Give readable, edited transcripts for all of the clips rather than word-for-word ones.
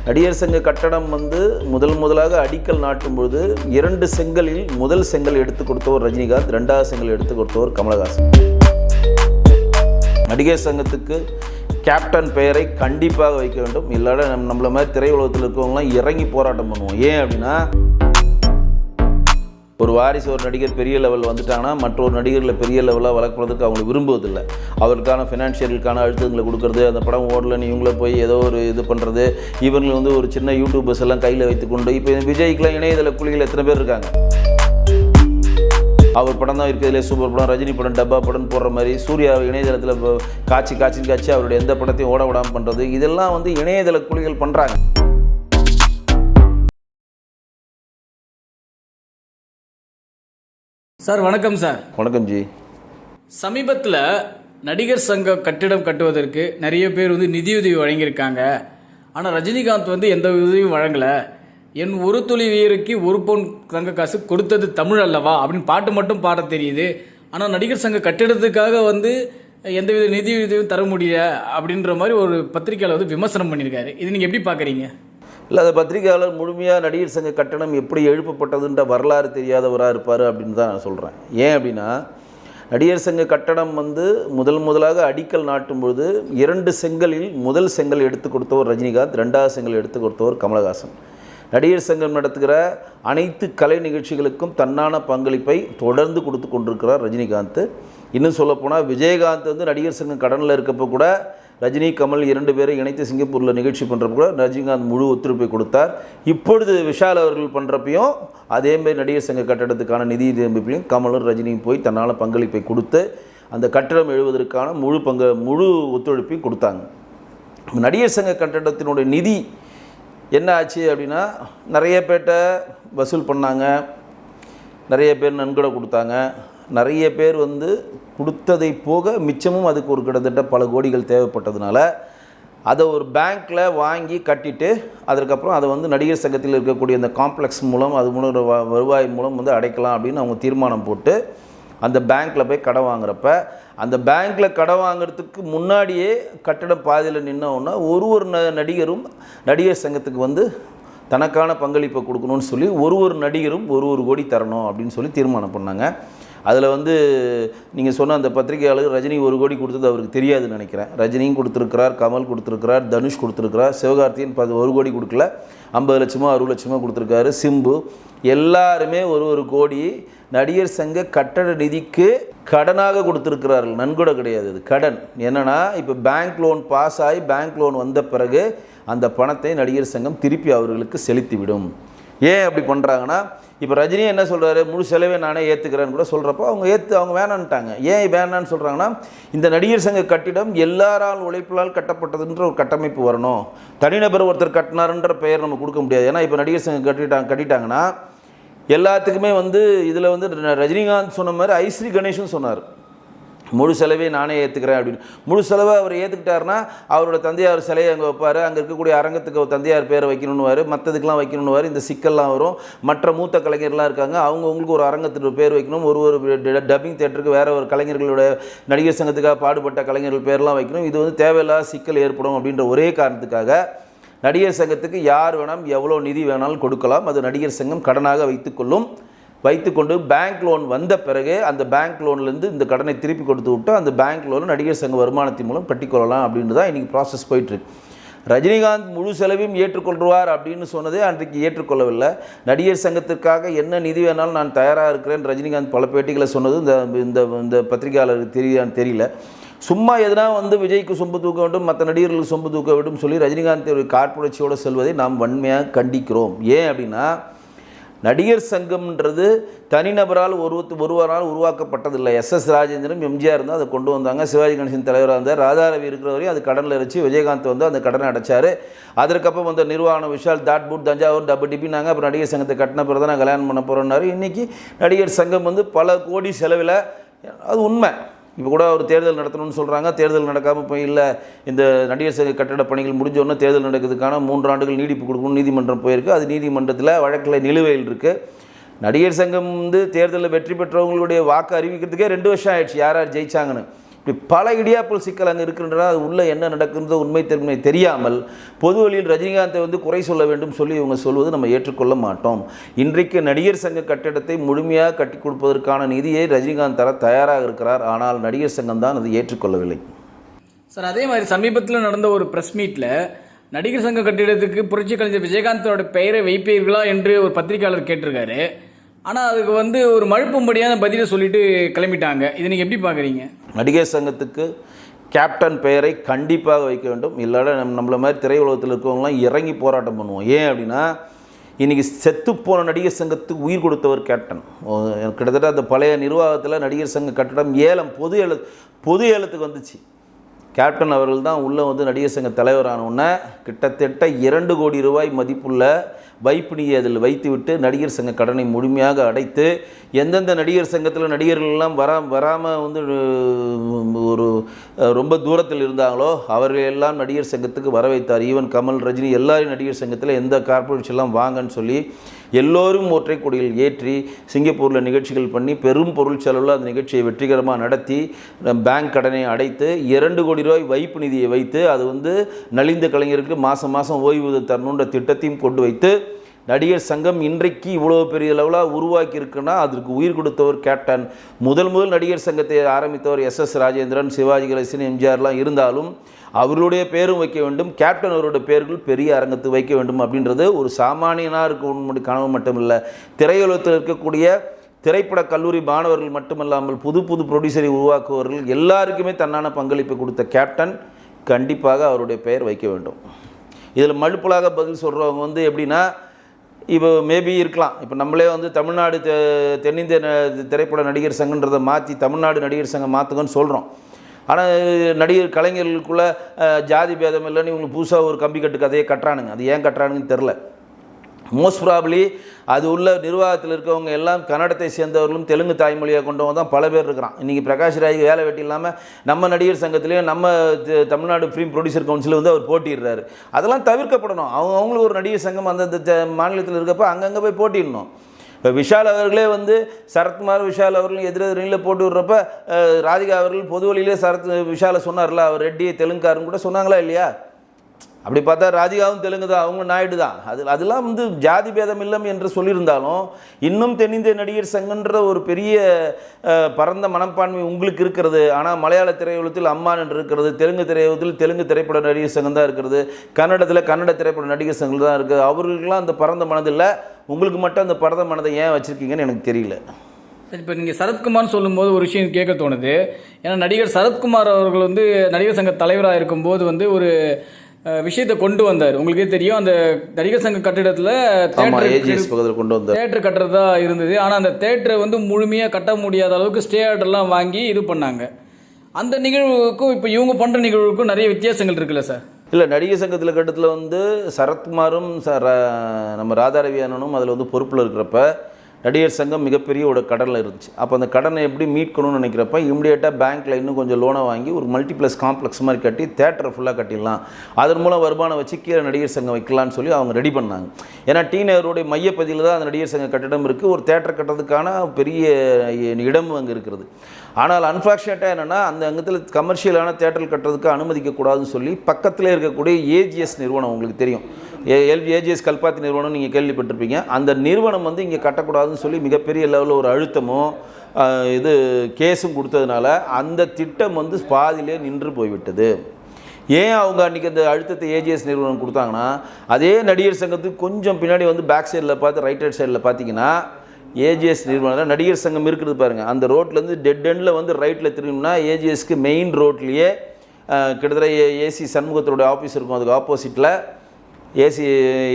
நடிகர் சங்க கட்டடம் வந்து முதலாக அடிக்கல் நாட்டும் பொழுது 2 செங்கலில் முதல் செங்கல் எடுத்து கொடுத்தவர் ரஜினிகாந்த், 2வது செங்கல் எடுத்து கொடுத்தவர் கமலஹாசன். நடிகர் சங்கத்துக்கு கேப்டன் பெயரை கண்டிப்பாக வைக்க வேண்டும். இல்லாத நம்மள மாதிரி திரையுலகத்தில் இருக்கவங்களாம் இறங்கி போராட்டம் பண்ணுவோம். ஏன் அப்படின்னா, ஒரு வாரிசு ஒரு நடிகர் பெரிய லெவலில் வந்துட்டாங்கன்னா மற்றொரு நடிகர்களை பெரிய லெவலாக வளர்க்குறதுக்கு அவங்க விரும்புவதில்லை. அவருக்கான ஃபினான்ஷியலுக்கான அழுத்தங்களை கொடுக்கறது, அந்த படம் ஓடலன்னு இவங்கள போய் ஏதோ ஒரு இது பண்ணுறது, இவங்களை வந்து ஒரு சின்ன யூடியூபர்ஸ் எல்லாம் கையில் வைத்துக்கொண்டு, இப்போ விஜய்க்குலாம் இணையதள குழிகள் எத்தனை பேர் இருக்காங்க. அவர் படம் தான் இருக்கிறதுலே சூப்பர் படம், ரஜினி படம் டப்பா படம் போடுற மாதிரி, சூர்யா இணையதளத்தில் காட்சி அவருடைய எந்த படத்தையும் ஓட விடாமல் பண்ணுறது, இதெல்லாம் வந்து இணையதள குழிகள் பண்ணுறாங்க. சார் வணக்கம். சார் வணக்கம் ஜி. சமீபத்தில் நடிகர் சங்க கட்டிடம் கட்டுவதற்கு நிறைய பேர் வந்து நிதியுதவி வழங்கியிருக்காங்க. ஆனால் ரஜினிகாந்த் வந்து எந்த உதவியும் வழங்கலை. என் ஒரு துளி வீருக்கு 1 பவுன் தங்க காசு கொடுத்தது தமிழ் அல்லவா அப்படின்னு பாட்டு மட்டும் பாட தெரியுது. ஆனால் நடிகர் சங்க கட்டிடத்துக்காக வந்து எந்தவித நிதியுதவியும் தர முடியல அப்படின்ற மாதிரி ஒரு பத்திரிகையாளர் வந்து விமர்சனம் பண்ணியிருக்காரு. இது நீங்கள் எப்படி பார்க்குறீங்க? இல்லை, அந்த பத்திரிகையாளர் முழுமையாக நடிகர் சங்க கட்டணம் எப்படி எழுப்பப்பட்டதுன்ற வரலாறு தெரியாதவராக இருப்பார் அப்படின்னு தான் நான் சொல்கிறேன். ஏன் அப்படின்னா, நடிகர் சங்க கட்டடம் வந்து முதலாக அடிக்கல் நாட்டும் பொழுது 2 செங்கலில் முதல் செங்கல் எடுத்து கொடுத்தவர் ரஜினிகாந்த், 2வது செங்கல் எடுத்து கொடுத்தவர் கமலஹாசன். நடிகர் சங்கம் நடத்துகிற அனைத்து கலை நிகழ்ச்சிகளுக்கும் தன்னான பங்களிப்பை தொடர்ந்து கொடுத்து கொண்டிருக்கிறார் ரஜினிகாந்த். இன்னும் சொல்லப்போனால் விஜயகாந்த் வந்து நடிகர் சங்கம் கடனில் இருக்கப்போ கூட ரஜினி கமல் 2 பேரை இணைத்து சிங்கப்பூரில் நிகழ்ச்சி பண்ணுறப்ப கூட ரஜினிகாந்த் முழு ஒத்துழைப்பை கொடுத்தார். இப்பொழுது விஷால் அவர்கள் பண்ணுறப்பையும் அதேமாதிரி நடிகர் சங்க கட்டடத்துக்கான நிதி அமைப்பையும் கமலும் ரஜினியும் போய் தன்னால் பங்களிப்பை கொடுத்து அந்த கட்டடம் எழுவதற்கான முழு ஒத்துழைப்பையும் கொடுத்தாங்க. நடிகர் சங்க கட்டடத்தினுடைய நிதி என்ன ஆச்சு அப்படின்னா, நிறைய பேர்கிட்ட வசூல் பண்ணாங்க, நிறைய பேர் நன்கொடை கொடுத்தாங்க, நிறைய பேர் வந்து கொடுத்ததை போக மிச்சமும் அதுக்கு ஒரு கிட்டத்தட்ட பல கோடிகள் தேவைப்பட்டதுனால அதை ஒரு பேங்க்கில் வாங்கி கட்டிட்டு அதுக்கப்புறம் அதை வந்து நடிகர் சங்கத்தில் இருக்கக்கூடிய அந்த காம்ப்ளெக்ஸ் மூலம் அது மூலம் வருவாய் மூலம் வந்து அடைக்கலாம் அப்படின்னு அவங்க தீர்மானம் போட்டு அந்த பேங்க்கில் போய் கடன் வாங்குறப்ப, அந்த பேங்க்கில் கடன் வாங்குறதுக்கு முன்னாடியே கட்டடம் பாதியில் நின்னோன்னா ஒரு நடிகரும் நடிகர் சங்கத்துக்கு வந்து தனக்கான பங்களிப்பை கொடுக்கணும்னு சொல்லி ஒரு நடிகரும் 1 கோடி தரணும் அப்படின்னு சொல்லி தீர்மானம் பண்ணாங்க. அதில் வந்து நீங்கள் சொன்ன அந்த பத்திரிகையாளர் ரஜினி 1 கோடி கொடுத்தது அவருக்கு தெரியாதுன்னு நினைக்கிறேன். ரஜினியும் கொடுத்துருக்கிறார், கமல் கொடுத்துருக்கிறார், தனுஷ் கொடுத்துருக்கிறார், சிவகார்த்தியன் 1 கோடி கொடுக்கல, 50 லட்சமோ 60 லட்சமோ கொடுத்துருக்காரு, சிம்பு எல்லாருமே 1 கோடி நடிகர் சங்க கட்டட நிதிக்கு கடனாக கொடுத்துருக்கிறார்கள். நன்கொடை கிடையாது, அது கடன். என்னென்னா, இப்போ பேங்க் லோன் பாஸ் ஆகி பேங்க் லோன் வந்த பிறகு அந்த பணத்தை நடிகர் சங்கம் திருப்பி அவர்களுக்கு செலுத்திவிடும். ஏன் அப்படி பண்ணுறாங்கன்னா, இப்போ ரஜினி என்ன சொல்கிறாரு, முழு செலவே நானே ஏற்றுக்கிறேன்னு கூட சொல்கிறப்போ அவங்க வேணான்ட்டாங்க. ஏன் வேணான்னு சொல்கிறாங்கன்னா, இந்த நடிகர் சங்க கட்டிடம் எல்லாரால் உழைப்பிலால் கட்டப்பட்டதுன்ற ஒரு கட்டமைப்பு வரணும். தனிநபர் ஒருத்தர் கட்டினாருன்ற பெயர் நம்ம கொடுக்க முடியாது. ஏன்னா இப்போ நடிகர் சங்கம் கட்டிட்டாங்கன்னா எல்லாத்துக்குமே வந்து இதில் வந்து ரஜினிகாந்த் சொன்ன மாதிரி ஐஸ்ரீ கணேஷும் சொன்னார், முழு செலவே நானே ஏற்றுக்கிறேன் அப்படின்னு. முழு செலவை அவர் ஏற்றுக்கிட்டாருன்னா அவரோட தந்தையார் சிலையை அங்கே வைப்பார், அங்கே இருக்கக்கூடிய அரங்கத்துக்கு தந்தையார் பேரை வைக்கணும்னுவார், மற்றதுக்கெலாம் வைக்கணும்னுவார். இந்த சிக்கல்லாம் வரும். மற்ற மூத்த கலைஞர்லாம் இருக்காங்க, அவங்களுக்கு ஒரு அரங்கத்துக்கு பேர் வைக்கணும், ஒரு டப்பிங் தேட்டருக்கு வேறு ஒரு கலைஞர்களோட நடிகர் சங்கத்துக்காக பாடுபட்ட கலைஞர்கள் பேர்லாம் வைக்கணும். இது வந்து தேவையில்லாத சிக்கல் ஏற்படும் அப்படின்ற ஒரே காரணத்துக்காக நடிகர் சங்கத்துக்கு யார் வேணாலும் எவ்வளோ நிதி வேணாலும் கொடுக்கலாம். அது நடிகர் சங்கம் கடனாக வைத்துக்கொண்டு பேங்க் லோன் வந்த பிறகு அந்த பேங்க் லோன்லேருந்து இந்த கடனை திருப்பி கொடுத்து விட்டு அந்த பேங்க் லோனை நடிகர் சங்க வருமானத்தின் மூலம் கட்டிக்கொள்ளலாம் அப்படின்னு தான் இன்றைக்கி ப்ராசஸ் போயிட்டுருக்கு. ரஜினிகாந்த் முழு செலவையும் ஏற்றுக்கொள்வார் அப்படின்னு சொன்னதே அன்றைக்கு ஏற்றுக்கொள்ளவில்லை. நடிகர் சங்கத்திற்காக என்ன நிதி வேணாலும் நான் தயாராக இருக்கிறேன் ரஜினிகாந்த் பல பேட்டிகளை சொன்னது இந்த பத்திரிகையாளருக்கு தெரியல. சும்மா எதனா வந்து விஜய்க்கு சொம்பு தூக்க வேண்டும், மற்ற நடிகர்களுக்கு சொம்பு தூக்க வேண்டும் சொல்லி ரஜினிகாந்த் ஒரு காழ்ப்புணர்ச்சியோடு செல்வதை நாம் வன்மையாக கண்டிக்கிறோம். ஏன் அப்படின்னா, நடிகர் சங்கம்ன்றது தனிநபரால் ஒருவரால் உருவாக்கப்பட்டதில்லை. எஸ் ராஜேந்திரன் எம்ஜிஆர் இருந்தால் அதை கொண்டு வந்தாங்க, சிவாஜி கணேசன் தலைவராக இருந்தார், ராதாரவி இருக்கிற வரையும் அது கடனில் இருந்துச்சு, விஜயகாந்த் வந்து அந்த கடனை அடைச்சார். அதற்கப்புறம் வந்த நிர்வாணம் விஷால் தாட்பூட் தஞ்சாவூர் டப்பு டிப்பினாங்க. அப்புறம் நடிகர் சங்கத்தை கட்டின பிறகு தான் நான் கல்யாணம் பண்ண போகிறேன்னாரு. இன்றைக்கி நடிகர் சங்கம் வந்து பல கோடி செலவில், அது உண்மை. இப்போ கூட ஒரு தேர்தல் நடத்தணும்னு சொல்கிறாங்க, தேர்தல் நடக்காமல் போய் இல்லை இந்த நடிகர் சங்க கட்டட பணிகள் முடிஞ்சோடனே தேர்தல் நடக்கிறதுக்கான 3 ஆண்டுகள் நீடிப்பு கொடுக்கணும் நீதிமன்றம் போயிருக்கு. அது நீதிமன்றத்தில் வழக்கில் நிலுவையில் இருக்குது. நடிகர் சங்கம் வந்து தேர்தலில் வெற்றி பெற்றவங்களுடைய வாக்கு அறிவிக்கிறதுக்கே 2 வருஷம் ஆயிடுச்சு யார் ஜெயிச்சாங்கன்னு. இப்படி பல இடியாப்பல் சிக்கல் அங்கே இருக்கின்றன. அது உள்ளே என்ன நடக்குன்றது உண்மை தெரியாமல் பொது வழியில் ரஜினிகாந்தை வந்து குறை சொல்ல வேண்டும் சொல்லி இவங்க சொல்வது நம்ம ஏற்றுக்கொள்ள மாட்டோம். இன்றைக்கு நடிகர் சங்க கட்டிடத்தை முழுமையாக கட்டி கொடுப்பதற்கான நிதியை ரஜினிகாந்த் தர தயாராக இருக்கிறார். ஆனால் நடிகர் சங்கம் தான் அதை ஏற்றுக்கொள்ளவில்லை. சார், அதே மாதிரி சமீபத்தில் நடந்த ஒரு ப்ரெஸ் மீட்டில் நடிகர் சங்க கட்டிடத்துக்கு புரட்சி கலைஞர் விஜயகாந்தோட பெயரை வைப்பீர்களா என்று ஒரு பத்திரிகையாளர் கேட்டிருக்காரு. ஆனால் அதுக்கு வந்து ஒரு மழுப்பும்படியான பதிலை சொல்லிட்டு கிளம்பிட்டாங்க. இதை நீங்கள் எப்படி பார்க்குறீங்க? நடிகர் சங்கத்துக்கு கேப்டன் பெயரை கண்டிப்பாக வைக்க வேண்டும். இல்லாத நம்மள மாதிரி திரையுலகத்தில் இருக்கவங்களாம் இறங்கி போராட்டம் பண்ணுவோம். ஏன் அப்படின்னா இன்றைக்கி செத்துப்போன நடிகர் சங்கத்துக்கு உயிர் கொடுத்தவர் கேப்டன். கிட்டத்தட்ட அந்த பழைய நிர்வாகத்தில் நடிகர் சங்க கட்டடம் ஏலம் பொது ஏலத்துக்கு வந்துச்சு. கேப்டன் அவர்கள் தான் உள்ளே வந்து நடிகர் சங்க தலைவரானவுடனே கிட்டத்தட்ட 2 கோடி ரூபாய் மதிப்புள்ள வைப்பு நிதியை அதில் வைத்துவிட்டு நடிகர் சங்க கடனை முழுமையாக அடைத்து எந்தெந்த நடிகர் சங்கத்தில் நடிகர்கள்லாம் வராமல் வந்து ஒரு ரொம்ப தூரத்தில் இருந்தாங்களோ அவர்களெல்லாம் நடிகர் சங்கத்துக்கு வர வைத்தார். ஈவன் கமல், ரஜினி எல்லாரும் நடிகர் சங்கத்தில் எந்த கார்பரேஷன்லாம் வாங்கன்னு சொல்லி எல்லோரும் ஒற்றை கொடியில் ஏற்றி சிங்கப்பூரில் நிகழ்ச்சிகள் பண்ணி பெரும் பொருள் செலவில் அந்த நிகழ்ச்சியை வெற்றிகரமாக நடத்தி பேங்க் கடனை அடைத்து 2 கோடி ரூபாய் வைப்பு நிதியை வைத்து அது வந்து நலிந்த கலைஞருக்கு மாதம் ஓய்வூதியம் தரணுன்ற திட்டத்தையும் கொண்டு வைத்து நடிகர் சங்கம் இன்றைக்கு இவ்வளோ பெரிய லெவலாக உருவாக்கி இருக்குன்னா அதற்கு உயிர் கொடுத்தவர் கேப்டன். முதல் நடிகர் சங்கத்தை ஆரம்பித்தவர் SS ராஜேந்திரன், சிவாஜி கணேசன், எம்ஜிஆர்லாம் இருந்தாலும் அவர்களுடைய பேரும் வைக்க வேண்டும், கேப்டன் அவருடைய பேர்கள் பெரிய அரங்கத்து வைக்க வேண்டும் அப்படின்றது ஒரு சாமானியனாக இருக்க கனவு மட்டும் இல்லை. திரையுலகத்தில் இருக்கக்கூடிய திரைப்பட கல்லூரி மாணவர்கள் மட்டுமல்லாமல் புது ப்ரொடியூசரை உருவாக்குவர்கள் எல்லாருக்குமே தன்னான பங்களிப்பு கொடுத்த கேப்டன் கண்டிப்பாக அவருடைய பெயர் வைக்க வேண்டும். இதில் மழுப்பலாக பதில் சொல்கிறவங்க வந்து எப்படின்னா இப்போ மேபி இருக்கலாம். இப்போ நம்மளே வந்து தமிழ்நாடு தென்னிந்திய திரைப்பட நடிகர் சங்கன்றதை மாற்றி தமிழ்நாடு நடிகர் சங்கம் மாற்றுங்கன்னு சொல்கிறோம். ஆனால் நடிகர் கலைஞர்களுக்குள்ளே ஜாதி பேதம் இல்லைன்னு இவங்களுக்கு புதுசாக ஒரு கம்பி கட்டு கதையை கட்டுறானுங்க. அது ஏன் கட்டுறானுங்கன்னு தெரில. மோஸ்ட் ப்ராபப்ளி அது உள்ள நிர்வாகத்தில் இருக்கவங்க எல்லாம் கன்னடத்தை சேர்ந்தவர்களும் தெலுங்கு தாய்மொழியாக கொண்டவங்க தான் பல பேர் இருக்கிறான். இன்றைக்கி பிரகாஷ் ராஜ் வேலை வெட்டி இல்லாமல் நம்ம நடிகர் சங்கத்திலையும் நம்ம தமிழ்நாடு ஃபிலிம் ப்ரொடியூசர் கவுன்சில் வந்து அவர் போட்டிடுறாரு. அதெல்லாம் தவிர்க்கப்படணும். அவங்களுக்கு ஒரு நடிகர் சங்கம் அந்தந்த மாநிலத்தில் இருக்கப்போ அங்கங்கே போய் போட்டிடணும். இப்போ விஷால் அவர்களே வந்து சரத்குமார் விஷால் அவர்களும் எதிரில் போட்டு விடுறப்ப ராதிகா அவர்கள் பொது வழியிலே விஷாலை சொன்னார்ல, அவர் ரெட்டி தெலுங்குக்காரன்னு கூட சொன்னாங்களா இல்லையா? அப்படி பார்த்தா ராதிகாவும் தெலுங்கு தான், அவங்க நாயுடு தான். அதெல்லாம் வந்து ஜாதி பேதம் இல்லம் என்று சொல்லியிருந்தாலும் இன்னும் தென்னிந்திய நடிகர் சங்கன்ற ஒரு பெரிய பரந்த மனப்பான்மை உங்களுக்கு இருக்கிறது. ஆனால் மலையாள திரையுலகத்தில் அம்மான் என்று இருக்கிறது, தெலுங்கு திரையுலகத்தில் தெலுங்கு திரைப்பட நடிகர் சங்கம் தான் இருக்கிறது, கன்னடத்தில் கன்னட திரைப்பட நடிகர் சங்கம் தான் இருக்குது. அவர்களுக்கெல்லாம் அந்த பரந்த மனதில்லை, உங்களுக்கு மட்டும் அந்த பரந்த மனதை ஏன் வச்சுருக்கீங்கன்னு எனக்கு தெரியல. சரி, இப்போ நீங்கள் சரத்குமார்னு சொல்லும்போது ஒரு விஷயம் கேட்க தோணுது. ஏன்னா நடிகர் சரத்குமார் அவர்கள் வந்து நடிகர் சங்க தலைவராக இருக்கும்போது வந்து ஒரு விஷயத்தை கொண்டு வந்தார். உங்களுக்கே தெரியும், அந்த நடிகர் சங்க கட்டிடத்தில் தேட்டர் கட்டுறதா இருந்தது. ஆனால் அந்த தேட்டரை வந்து முழுமையாக கட்ட முடியாத அளவுக்கு ஸ்டே ஆர்டர்லாம் வாங்கி இது பண்ணாங்க. அந்த நிகழ்வுக்கும் இப்போ இவங்க பண்ணுற நிகழ்வுக்கும் நிறைய வித்தியாசங்கள் இருக்குல்ல சார்? இல்லை, நடிகர் சங்கத்தில் கட்டத்தில் வந்து சரத்குமாரும் நம்ம ராதாரவி அண்ணனும் அதில் வந்து பொறுப்பில் இருக்கிறப்ப நடிகர் சங்கம் மிகப்பெரிய ஒரு கடனில் இருந்துச்சு. அப்போ அந்த கடனை எப்படி மீட்கணும்னு நினைக்கிறப்ப இமிடியேட்டாக பேங்க்கில் இன்னும் கொஞ்சம் லோனை வாங்கி ஒரு மல்டிப்ளெக்ஸ் காம்ப்ளெக்ஸ் மாதிரி கட்டி தேட்டரை ஃபுல்லாக கட்டிடலாம், அதன் மூலம் வருமானம் வச்சு கீழே நடிகர் சங்கம் வைக்கலான்னு சொல்லி அவங்க ரெடி பண்ணாங்க. ஏன்னா டி நகருடைய மையப்பகுதியில் தான் அந்த நடிகர் சங்க கட்டிடம் இருக்குது. ஒரு தேட்டர் கட்டுறதுக்கான பெரிய இடம் அங்கே இருக்கிறது. ஆனால் அன்ஃபார்ச்சுனேட்டாக என்னென்னா அந்த அங்கத்தில் கமர்ஷியலான தேட்டர் கட்டுறதுக்கு அனுமதிக்கக்கூடாதுன்னு சொல்லி பக்கத்தில் இருக்கக்கூடிய ஏஜிஎஸ் நிறுவனம், உங்களுக்கு தெரியும், ஏஜிஎஸ் கல்பாத்தி நிறுவனம் நீங்கள் கேள்விப்பட்டிருப்பீங்க. அந்த நிறுவனம் வந்து இங்கே கட்டக்கூடாதுன்னு சொல்லி மிகப்பெரிய லெவலில் ஒரு அழுத்தமும் இது கேஸும் கொடுத்ததுனால அந்த திட்டம் வந்து பாதியிலே நின்று போய்விட்டது. ஏன் அவங்க அன்றைக்கி அந்த அழுத்தத்தை ஏஜிஎஸ் நிறுவனம் கொடுத்தாங்கன்னா, அதே நடிகர் சங்கத்துக்கு கொஞ்சம் பின்னாடி வந்து பேக் சைடில் பார்த்து ரைட் ஹேண்ட் சைடில் பார்த்தீங்கன்னா ஏஜிஎஸ் நிறுவனம் நடிகர் சங்கம் இருக்கிறது பாருங்கள். அந்த ரோட்லேருந்து டெட் எண்டில் வந்து ரைட்டில் திரும்பினா ஏஜிஎஸ்க்கு மெயின் ரோட்லேயே கிட்டத்தட்ட ஏசி சண்முகத்தோடைய ஆஃபீஸ் இருக்கும். அதுக்கு ஆப்போசிட்டில்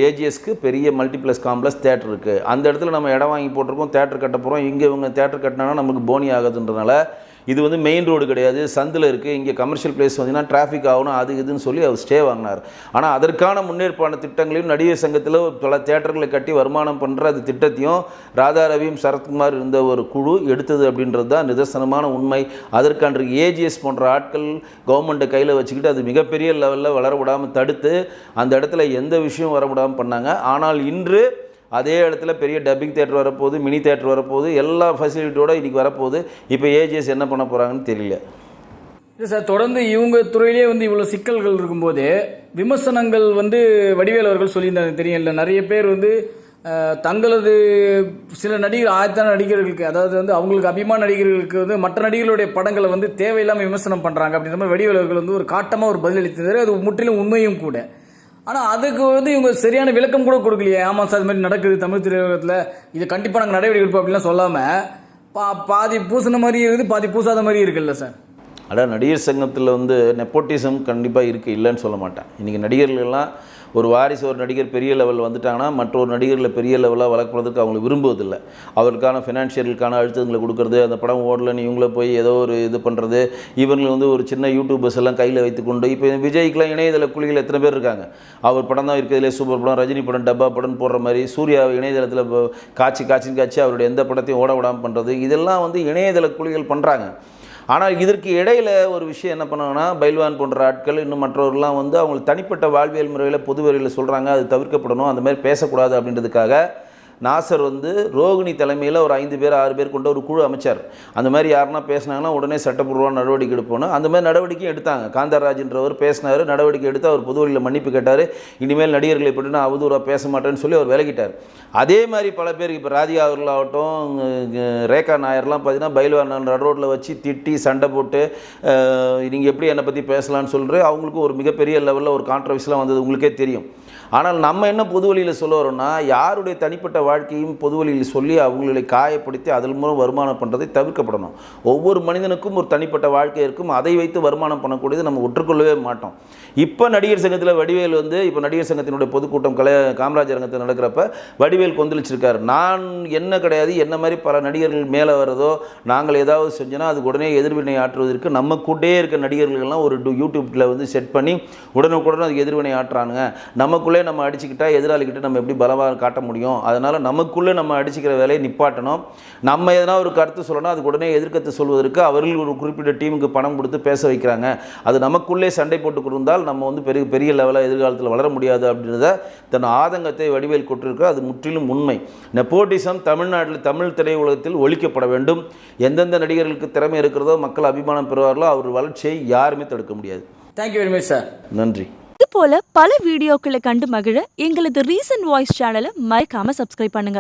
ஏஜிஎஸ்க்கு பெரிய மல்டிப்ளெக்ஸ் காம்ப்ளெக்ஸ் தேட்டர் இருக்குது. அந்த இடத்துல நம்ம இடம் வாங்கி போட்டிருக்கோம், தேட்டர் கட்ட போகிறோம். இங்கே இவங்க தேட்டர் கட்டினாங்கன்னா நமக்கு போனி ஆகுதுன்றனால இது வந்து மெயின் ரோடு கிடையாது, சந்தில் இருக்குது, இங்கே கமர்ஷியல் பிளேஸ் வந்தீங்கன்னா டிராஃபிக் ஆகணும், அது இதுன்னு சொல்லி அவர் ஸ்டே வாங்கினார். ஆனால் அதற்கான முன்னேற்பான திட்டங்களையும் நடிகர் சங்கத்தில் பல தேட்டர்களை கட்டி வருமானம் பண்ணுற அது திட்டத்தையும் ராதாரவியும் சரத்குமார் இருந்த ஒரு குழு எடுத்தது அப்படின்றது தான் நிதர்சனமான உண்மை. அதற்கான ஏஜிஎஸ் போன்ற ஆட்கள் கவர்மெண்ட்டை கையில் வச்சுக்கிட்டு அது மிகப்பெரிய லெவலில் வளர விடாமல் தடுத்து அந்த இடத்துல எந்த விஷயம் வர விடாமல் பண்ணாங்க. ஆனால் இன்று அதே இடத்துல பெரிய டப்பிங் தேட்டர் வரப்போகுது, மினி தேட்டர் வரப்போகுது, எல்லா ஃபெசிலிட்டியோடு இன்றைக்கி வரப்போகுது. இப்போ ஏஜிஎஸ் என்ன பண்ண போகிறாங்கன்னு தெரியல. இல்லை சார், தொடர்ந்து இவங்க துறையிலே வந்து இவ்வளோ சிக்கல்கள் இருக்கும்போது விமர்சனங்கள் வந்து வடிவேல் அவர்கள் சொல்லியிருந்தாங்க தெரியும் இல்லை, நிறைய பேர் வந்து தங்களது சில நடிகர் ஆயத்தான நடிகர்களுக்கு, அதாவது வந்து அவங்களுக்கு அபிமான நடிகர்களுக்கு வந்து மற்ற நடிகர்களுடைய படங்களை வந்து தேவையில்லாமல் விமர்சனம் பண்ணுறாங்க அப்படின்ற மாதிரி வடிவேல் அவர்கள் வந்து ஒரு காட்டமாக ஒரு பதில் அளித்திருந்தாரு. அது முற்றிலும் உண்மையும் கூட. ஆனால் அதுக்கு வந்து இவங்க சரியான விளக்கம் கூட கொடுக்கலையே. ஆமாம் சார், இது மாதிரி நடக்குது தமிழ் திரையுலகத்தில், இது கண்டிப்பாக நாங்கள் நடவடிக்கை எடுப்போம் அப்படின்லாம் சொல்லாமல் பாதி பூசின மாதிரி இருக்குது, பாதி பூசாத மாதிரி இருக்குல்ல சார். அதான் நடிகர் சங்கத்தில் வந்து நெப்போட்டிசம் கண்டிப்பாக இருக்குது, இல்லைன்னு சொல்ல மாட்டேன். இன்றைக்கி நடிகர்கள்லாம் ஒரு வாரிசு ஒரு நடிகர் பெரிய லெவலில் வந்துட்டாங்கன்னா மற்றொரு நடிகர்களை பெரிய லெவலாக வளர்க்குறதுக்கு அவங்க விரும்புவதில்லை. அவருக்கான ஃபினான்ஷியலுக்கான அழுத்தங்களை கொடுக்கறது, அந்த படம் ஓடலன்னு இவங்கள போய் ஏதோ ஒரு இது பண்ணுறது, இவங்களை வந்து ஒரு சின்ன யூடியூபர்ஸ் எல்லாம் கையில் வைத்துக்கொண்டு, இப்போ விஜய்க்குலாம் இணையதள குழிகள் எத்தனை பேர் இருக்காங்க. அவர் படம் தான் இருக்கிறதுலே சூப்பர் படம், ரஜினி படம் டப்பா படம் போடுற மாதிரி, சூர்யா இணையதளத்தில் காட்சி அவருடைய எந்த படத்தையும் ஓட விடாமல் பண்ணுறது, இதெல்லாம் வந்து இணையதள குழிகள் பண்ணுறாங்க. ஆனால் இதற்கு இடையில் ஒரு விஷயம் என்ன பண்ணாங்கன்னா, பைல்வான் போன்ற ஆட்கள் இன்னும் மற்றவர்கள்லாம் வந்து அவங்களுக்கு தனிப்பட்ட வாழ்வியல் முறையில் பொது வழியில் சொல்கிறாங்க, அது தவிர்க்கப்படணும், அந்த மாதிரி பேசக்கூடாது அப்படின்றதுக்காக நாசர் வந்து ரோகிணி தலைமையில் ஒரு 5 பேர் 6 பேர் கொண்ட ஒரு குழு அமைச்சார். அந்த மாதிரி யாருன்னா பேசினாங்கன்னா உடனே சட்டப்பூர்வமான நடவடிக்கை எடுப்போன்னு அந்த மாதிரி நடவடிக்கையும் எடுத்தாங்க. காந்தராஜ்ன்றவர் பேசினார், நடவடிக்கை எடுத்து அவர் பொது வழியில் மன்னிப்பு கேட்டார். இனிமேல் நடிகர்களை பற்றி நான் அவதூறாக பேச மாட்டேன்னு சொல்லி அவர் விலகிட்டார். அதே மாதிரி பல பேர், இப்போ ராதிகா அவர்களாகட்டும், ரேகா நாயர்லாம் பார்த்தீங்கன்னா பைல்வான் ரோட்டில் வச்சு திட்டி சண்டை போட்டு நீங்கள் எப்படி என்னை பற்றி பேசலான்னு சொல்கிற அவங்களுக்கு ஒரு மிகப்பெரிய லெவலில் ஒரு கான்ட்ரவர்சிலாம் வந்தது உங்களுக்கே தெரியும். ஆனால் நம்ம என்ன பொது வழியில் சொல்ல வரோம்னா, யாருடைய தனிப்பட்ட வாழ்க்கையும் பொது வழியில் சொல்லி அவங்களை காயப்படுத்தி அதன் மூலம் வருமானம் பண்ணுறதை தவிர்க்கப்படணும். ஒவ்வொரு மனிதனுக்கும் ஒரு தனிப்பட்ட வாழ்க்கை இருக்கும், அதை வைத்து வருமானம் பண்ணக்கூடியது நம்ம ஒற்றுக்கொள்ளவே மாட்டோம். இப்போ நடிகர் சங்கத்தில் வடிவேல் வந்து, இப்போ நடிகர் சங்கத்தினுடைய பொதுக்கூட்டம் காமராஜர் அரங்கத்தில் நடக்கிறப்ப வடிவேல் கொந்தளிச்சிருக்கார். நான் என்ன கிடையாது, என்ன மாதிரி பல நடிகர்கள் மேலே வர்றதோ நாங்கள் ஏதாவது செஞ்சோன்னா அதுக்கு உடனே எதிர்வினை ஆற்றுவதற்கு நம்ம கூட்டே இருக்க நடிகர்கள்லாம் ஒரு யூடியூப்பில் வந்து செட் பண்ணி உடனுக்குடன் அதுக்கு எதிர்வினை ஆற்றுறானுங்க. நமக்குள்ளே நம்ம அடிச்சுக்கிட்டா எதிராளிக்கிட்ட நம்ம எப்படி பலமாக காட்ட முடியும்? அதனால் நமக்குள்ளே நம்ம அடிச்சுக்கிற வேலையை நிப்பாட்டணும். நம்ம எதனா ஒரு கருத்து சொல்லணும், அதுக்கு உடனே எதிர்க்கத்து சொல்வதற்கு அவர்கள் ஒரு குறிப்பிட்ட டீமுக்கு பணம் கொடுத்து பேச வைக்கிறாங்க. அது நமக்குள்ளே சண்டை போட்டு கொடுத்தால் நம்ம வந்து பெரிய லெவலில் எதிர்காலத்தில் வளர முடியாது அப்படின்றத தன் ஆதங்கத்தை வடிவேல் கொண்டிருக்கிறார். அது முற்றிலும் உண்மை. நெப்போட்டிசம் தமிழ்நாட்டில் தமிழ் திரையுலகத்தில் ஒழிக்கப்பட வேண்டும். எந்தெந்த நடிகர்களுக்கு திறமை இருக்கிறதோ, மக்கள் அபிமானம் பெறுவார்களோ, அவர் வளர்ச்சியை யாருமே தடுக்க முடியாது. Thank you very much sir. நன்றி. இது போல பல வீடியோக்களை கண்டு மகிழ எங்களது ரீசன்ட் வாய்ஸ் சேனலை மறக்காம சப்ஸ்கிரைப் பண்ணுங்க.